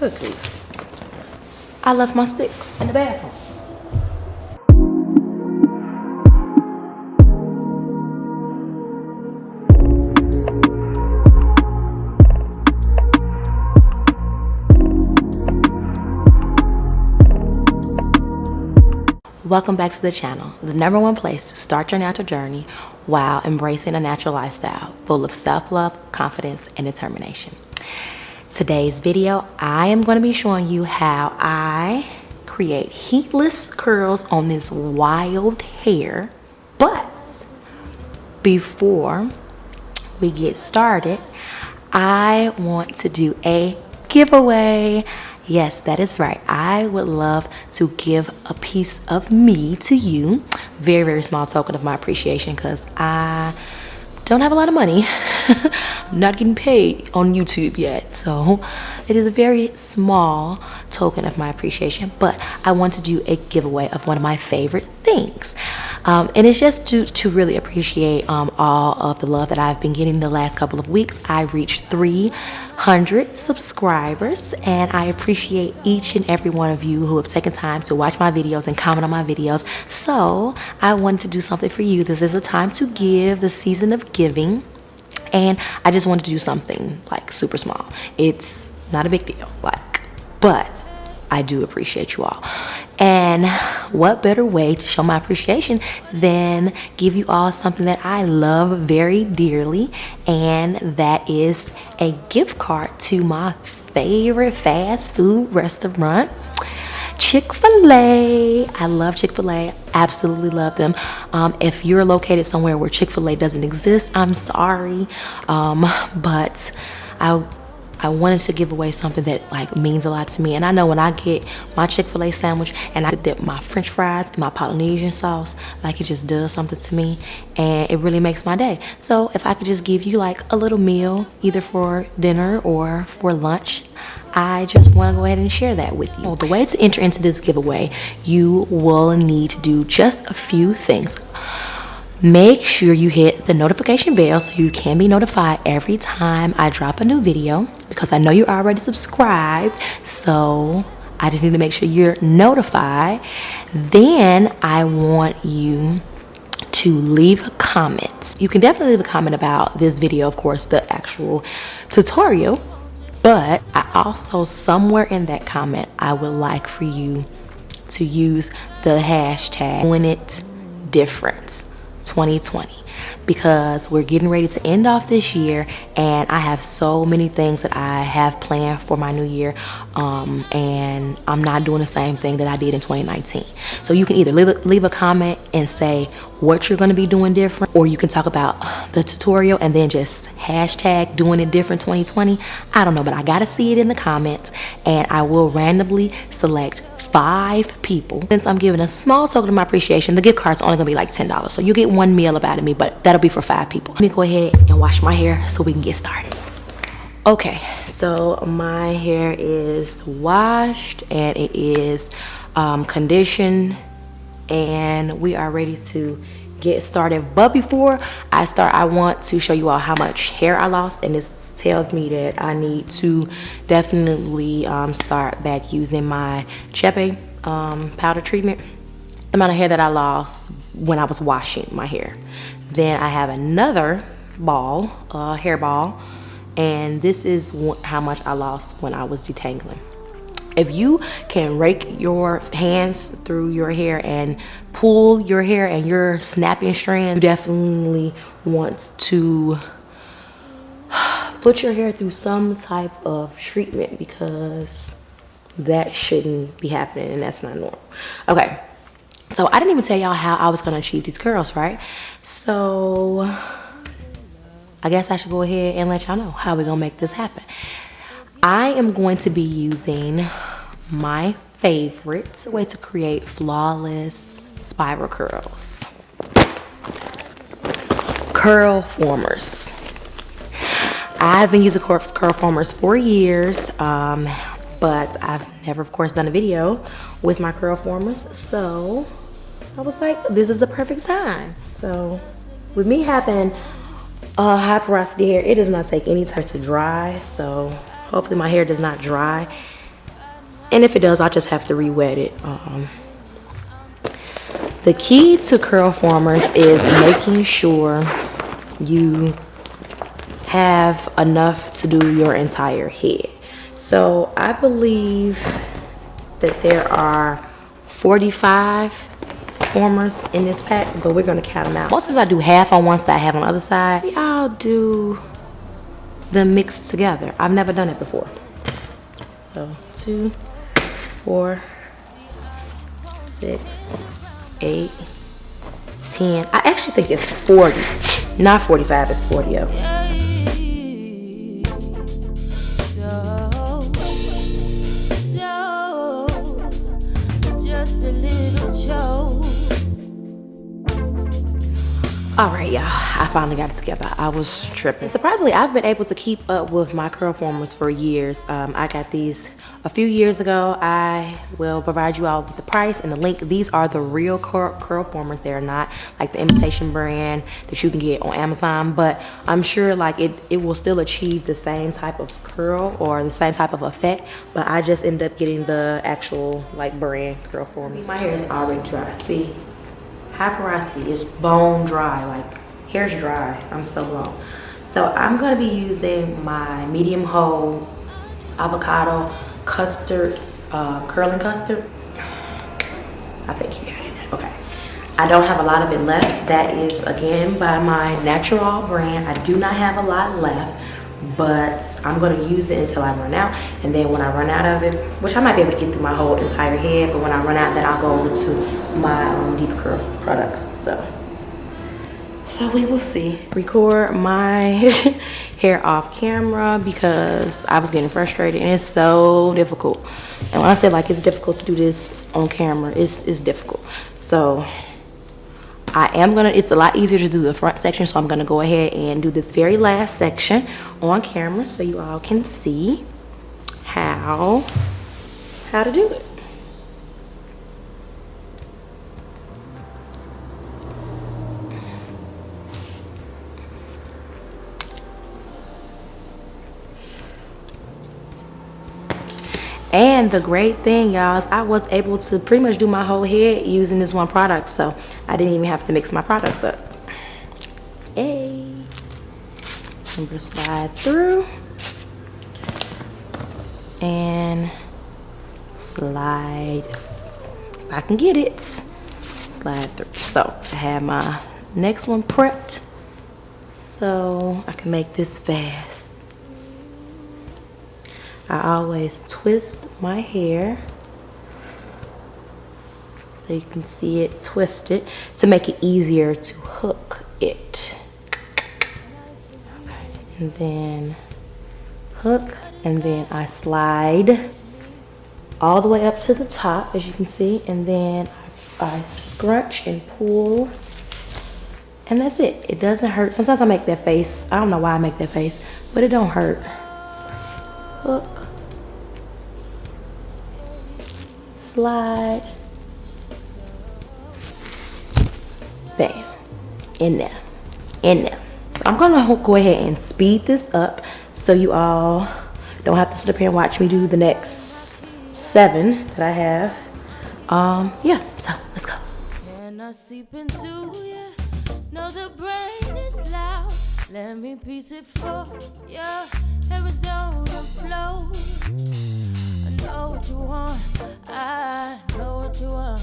Good grief. I left my sticks in the bathroom. Welcome back to the channel, the #1 place to start your natural journey while embracing a natural lifestyle full of self-love, confidence, and determination. Today's video, I am going to be showing you how I create heatless curls on this wild hair. But before we get started, I want to do a giveaway. Yes, that is right. I would love to give a piece of me to you. Very, very small token of my appreciation because I don't have a lot of money. I'm not getting paid on YouTube yet. So it is a very small token of my appreciation. But I want to do a giveaway of one of my favorite things. And it's just to really appreciate all of the love that I've been getting the last couple of weeks. I reached 300 subscribers, and I appreciate each and every one of you who have taken time to watch my videos and comment on my videos. So I wanted to do something for you. This is a time to give, the season of giving, and I just wanted to do something like super small. It's not a big deal, but I do appreciate you all. And what better way to show my appreciation than give you all something that I love very dearly, and that is a gift card to my favorite fast food restaurant, Chick-fil-A. I love Chick-fil-A. Absolutely love them. If you're located somewhere where Chick-fil-A doesn't exist, I'm sorry, but I wanted to give away something that means a lot to me. And I know when I get my Chick-fil-A sandwich and I dip my French fries in my Polynesian sauce, it just does something to me, and it really makes my day. So if I could just give you a little meal, either for dinner or for lunch, I just want to go ahead and share that with you. The way to enter into this giveaway, you will need to do just a few things. Make sure you hit the notification bell so you can be notified every time I drop a new video, because I know you're already subscribed, so I just need to make sure you're notified. Then I want you to leave a comment. You can definitely leave a comment about this video, of course, the actual tutorial, but I also, somewhere in that comment, I would like for you to use the hashtag doing it different 2020, because we're getting ready to end off this year, and I have so many things that I have planned for my new year, and I'm not doing the same thing that I did in 2019. So you can either leave a comment and say what you're going to be doing different, or you can talk about the tutorial and then just hashtag doing it different 2020. I don't know, but I gotta see it in the comments, and I will randomly select 5 people. Since I'm giving a small token of my appreciation, the gift card's only gonna be $10. So you get one meal up out of me, but that'll be for 5 people. Let me go ahead and wash my hair so we can get started. Okay, so my hair is washed and it is conditioned, and we are ready to get started. But before I start, I want to show you all how much hair I lost, and this tells me that I need to definitely start back using my Chepe powder treatment. The amount of hair that I lost when I was washing my hair. Then I have another ball, hair ball, and this is how much I lost when I was detangling. If you can rake your hands through your hair and pull your hair and you're snapping strands, you definitely want to put your hair through some type of treatment, because that shouldn't be happening and that's not normal. Okay, so I didn't even tell y'all how I was going to achieve these curls, right? So I guess I should go ahead and let y'all know how we're going to make this happen. I am going to be using my favorite way to create flawless spiral curls. Curl formers. I've been using curl formers for years, but I've never, of course, done a video with my curl formers. So I was like, this is the perfect time. So with me having high porosity hair, it does not take any time to dry. So hopefully my hair does not dry And if it does, I'll just have to re-wet it. The key to curl formers is making sure you have enough to do your entire head. So I believe that there are 45 formers in this pack, but we're gonna count them out. Most of I do half on one side, half on the other side. I'll do them mixed together. I've never done it before. So 2, 4, 6, 8, 10. I actually think it's 40, not 45. It's 40 of them. All right, y'all, I finally got it together. I was tripping. Surprisingly, I've been able to keep up with my curl formers for years. I got these a few years ago. I will provide you all with the price and the link. These are the real curl formers. They're not like the imitation brand that you can get on Amazon, but I'm sure like it will still achieve the same type of curl or the same type of effect, but I just end up getting the actual like brand curl formers. My hair is already dry. See? High porosity is bone dry, like hair's dry. I'm so blown. So I'm gonna be using my medium hold avocado custard, curling custard. I think you got it. Okay. I don't have a lot of it left. That is again by my NaturAll brand. I do not have a lot left, but I'm gonna use it until I run out. And then when I run out of it, which I might be able to get through my whole entire head, but when I run out, then I'll go over to my deep curl products. So we will see. Record my hair off camera because I was getting frustrated and it's so difficult. And when I say like it's difficult to do this on camera, it's difficult. So it's a lot easier to do the front section, so I'm gonna go ahead and do this very last section on camera so you all can see how to do it. And the great thing, y'all, is I was able to pretty much do my whole head using this one product, so I didn't even have to mix my products up. Hey, I'm gonna slide through and slide, if I can get it, slide through. So I have my next one prepped so I can make this fast. I always twist my hair so you can see it twisted to make it easier to hook it. Okay, and then hook, and then I slide all the way up to the top, as you can see, and then I scrunch and pull, and that's it. It doesn't hurt. Sometimes I make that face. I don't know why I make that face, but it don't hurt. Hook, slide, bam, in there. So I'm gonna go ahead and speed this up so you all don't have to sit up here and watch me do the next 7 that I have. Yeah, so let's go. Can I seep into you? Know the brain is loud. Let me piece it for you. Arizona flows. I know what you want. I know what you want.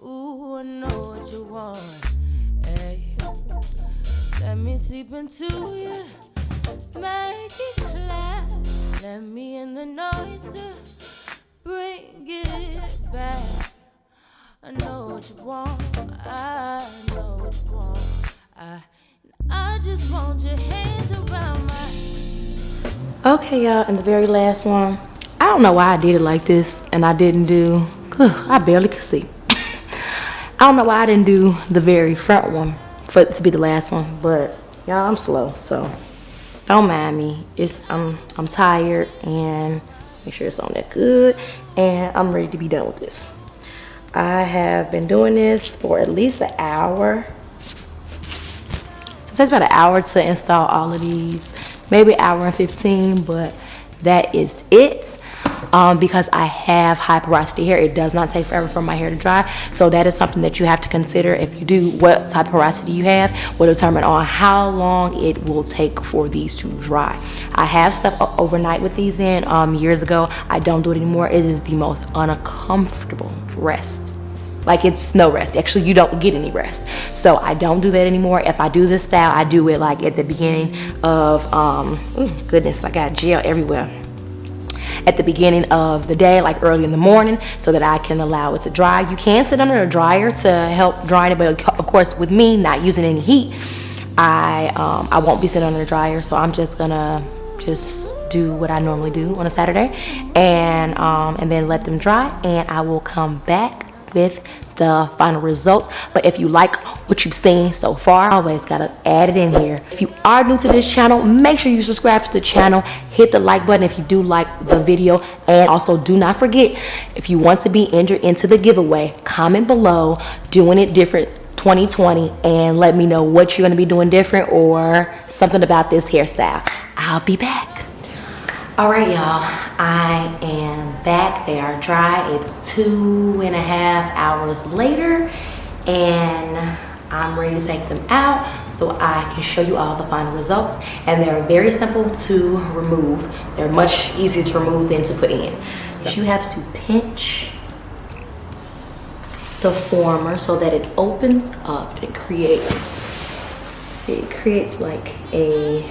Ooh, I know what you want. Hey, let me seep into you. Make it clap. Let me in the noise to bring it back. I know what you want. I know what you want. I just want your hands around my. Okay, y'all, and the very last one. I don't know why I did it like this and I didn't do, I barely could see. I don't know why I didn't do the very front one for it to be the last one, but y'all, I'm slow, so don't mind me. I'm tired, and make sure it's on there good, and I'm ready to be done with this. I have been doing this for at least an hour. So it takes about an hour to install all of these, maybe an hour and 15, but that is it. because I have high porosity hair. It does not take forever for my hair to dry. So that is something that you have to consider. If you do, what type of porosity you have will determine on how long it will take for these to dry. I have slept overnight with these in years ago. I don't do it anymore. It is the most uncomfortable rest. Like, it's no rest. Actually, you don't get any rest. So I don't do that anymore. If I do this style, I do it like at the beginning of, goodness, I got gel everywhere. At the beginning of the day, like early in the morning, so that I can allow it to dry. You can sit under a dryer to help dry it, but of course, with me not using any heat, I won't be sitting under a dryer. So I'm just gonna do what I normally do on a Saturday, and then let them dry, and I will come back with the final results. But if you like what you've seen so far, always gotta add it in here. If you are new to this channel, make sure you subscribe to the channel, hit the like button if you do like the video, and also do not forget, if you want to be entered into the giveaway, comment below doing it different 2020 and let me know what you're going to be doing different or something about this hairstyle. I'll be back. All right, y'all, I am back. They are dry. It's 2.5 hours later, and I'm ready to take them out so I can show you all the final results. And they're very simple to remove. They're much easier to remove than to put in. So you have to pinch the former so that it opens up and it creates, see, it creates like a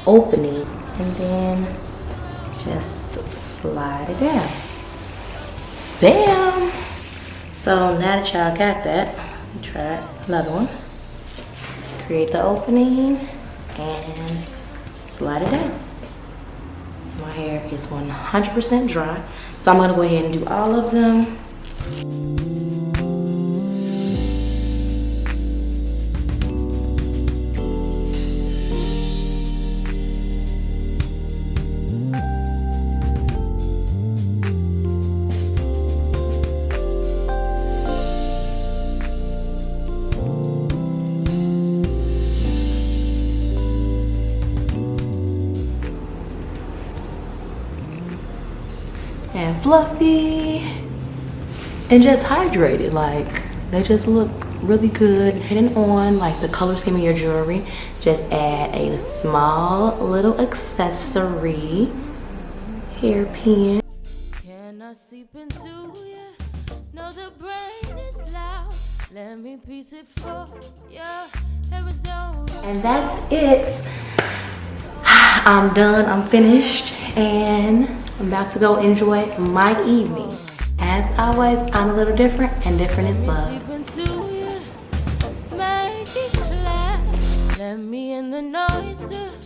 opening, and then just slide it down. Bam! So now that y'all got that, try another one. Create the opening and slide it down. My hair is 100% dry, so I'm gonna go ahead and do all of them. And fluffy and just hydrated. Like, they just look really good hidden on like the color scheme of your jewelry. Just add a small little accessory, hairpin. Can I seep into you? Know the brain is loud. Let me piece it for you. And that's it. I'm done, I'm finished, and I'm about to go enjoy my evening. As always, I'm a little different, and different is love. Let me in the noise.